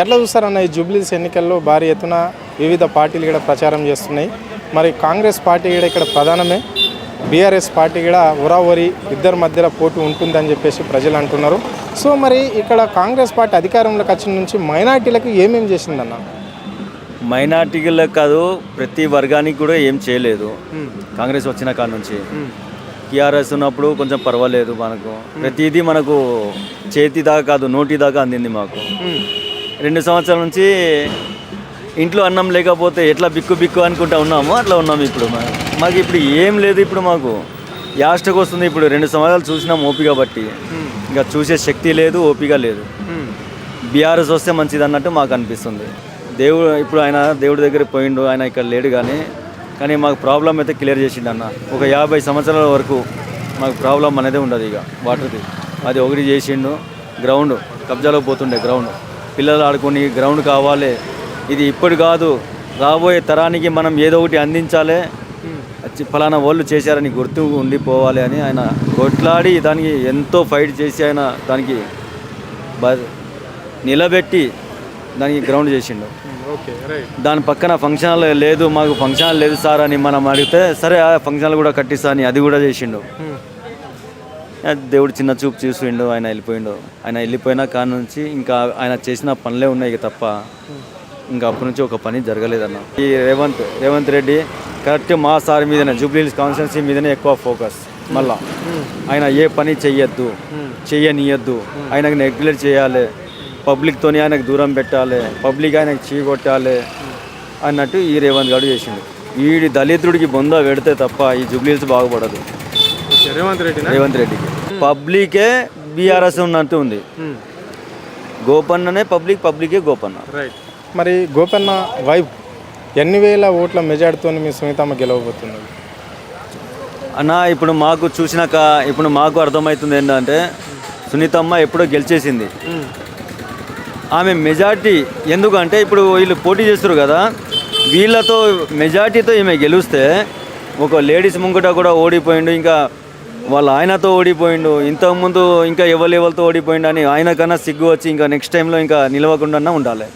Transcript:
ఎట్లా చూస్తారన్న ఈ జూబ్లీస్ ఎన్నికల్లో భారీ ఎత్తున వివిధ పార్టీలు కూడా ప్రచారం చేస్తున్నాయి. మరి కాంగ్రెస్ పార్టీ కూడా ఇక్కడ ప్రధానమే, బీఆర్ఎస్ పార్టీ కూడా ఉరావరి ఇద్దరి మధ్యలో పోటీ ఉంటుందని చెప్పేసి ప్రజలు అంటున్నారు. సో మరి ఇక్కడ కాంగ్రెస్ పార్టీ అధికారంలోకి వచ్చిన నుంచి మైనార్టీలకు ఏమేమి చేసిందన్న? మైనార్టీలకు కాదు, ప్రతి వర్గానికి కూడా ఏం చేయలేదు. కాంగ్రెస్ వచ్చిన కాడ నుంచి టీఆర్ఎస్ ఉన్నప్పుడు కొంచెం పర్వాలేదు, మనకు ప్రతిదీ మనకు చేతి దాకా కాదు నోటి దాకా అందింది. మాకు 2 సంవత్సరాల నుంచి ఇంట్లో అన్నం లేకపోతే ఎట్లా బిక్కు బిక్కు అనుకుంటా ఉన్నామో అట్లా ఉన్నాము. ఇప్పుడు మాకు ఇప్పుడు ఏం లేదు. ఇప్పుడు మాకు యాస్టకు వస్తుంది. ఇప్పుడు 2 సంవత్సరాలు చూసినాం ఓపిక బట్టి, ఇంకా చూసే శక్తి లేదు, ఓపిక లేదు. బీఆర్ఎస్ వస్తే మంచిది అన్నట్టు మాకు అనిపిస్తుంది. దేవుడు ఇప్పుడు ఆయన దేవుడి దగ్గర పోయిండు, ఆయన ఇక్కడ లేడు. కానీ మాకు ప్రాబ్లం అయితే క్లియర్ చేసిండు అన్న. ఒక 50 సంవత్సరాల వరకు మాకు ప్రాబ్లం అనేది ఉండదు. ఇక వాటర్ది అది ఒకటి చేసిండు. గ్రౌండ్ కబ్జాలో పోతుండే, గ్రౌండ్ పిల్లలు ఆడుకొని గ్రౌండ్ కావాలి. ఇది ఇప్పుడు కాదు, రాబోయే తరానికి మనం ఏదో ఒకటి అందించాలి, ఫలానా వాళ్ళు చేశారని గుర్తు ఉండిపోవాలి అని ఆయన కొట్లాడి దానికి ఎంతో ఫైట్ చేసి ఆయన దానికి నిలబెట్టి దానికి గ్రౌండ్ చేసిండు. దాని పక్కన ఫంక్షన్ హాల్ లేదు, మాకు ఫంక్షన్ హాల్ లేదు సార్ అని మనం అడిగితే సరే ఆ ఫంక్షన్ హాల్ కూడా కట్టిస్తా అని అది కూడా చేసిండు. దేవుడు చిన్న చూపు చూసిండు, ఆయన వెళ్ళిపోయిండు. ఆయన వెళ్ళిపోయిన కాడ నుంచి ఇంకా ఆయన చేసిన పనులే ఉన్నాయి తప్ప ఇంకా అప్పటి నుంచి ఒక పని జరగలేదన్న. ఈ రేవంత్ రెడ్డి కరెక్ట్ మా సార్ మీదనే, జూబ్లీహిల్స్ కాన్స్టిట్యున్సీ మీదనే ఎక్కువ ఫోకస్. మళ్ళా ఆయన ఏ పని చెయ్యనియద్దు, ఆయనకు నెగ్లెక్ట్ చేయాలి, పబ్లిక్తోని ఆయనకు దూరం పెట్టాలి, పబ్లిక్ ఆయనకు చీకొట్టాలి అన్నట్టు ఈ రేవంత్ గారు చేసిండు. వీడి దళితుడికి బొంద పెడితే తప్ప ఈ జూబ్లీహిల్స్ బాగుపడదు. రేవంత్ రెడ్డికి పబ్లికే బీఆర్ఎస్ ఉన్నట్టు ఉంది. గోపన్ననే పబ్లికే గోపన్న. మరి గోపన్న వైబ్ ఎన్ని వేల ఓట్ల మెజార్టీతో మీ సునీతమ్మ గెలవబోతున్నది అన్న? ఇప్పుడు మాకు చూసినాక ఇప్పుడు మాకు అర్థమవుతుంది ఏంటంటే సునీతమ్మ ఎప్పుడో గెలిచేసింది. ఆమె మెజార్టీ ఎందుకంటే ఇప్పుడు వీళ్ళు పోటీ చేస్తారు కదా, వీళ్ళతో మెజార్టీతో ఈమె గెలిస్తే ఒక లేడీస్ ముంగట కూడా ఓడిపోయిండు, ఇంకా వాళ్ళ ఆయనతో ఓడిపోయిండు, ఇంతకుముందు ఇంకా ఎవరితో ఓడిపోయిండు అని ఆయనకన్నా సిగ్గు వచ్చి ఇంకా నెక్స్ట్ టైంలో ఇంకా నిలవకుండా ఉండాలి.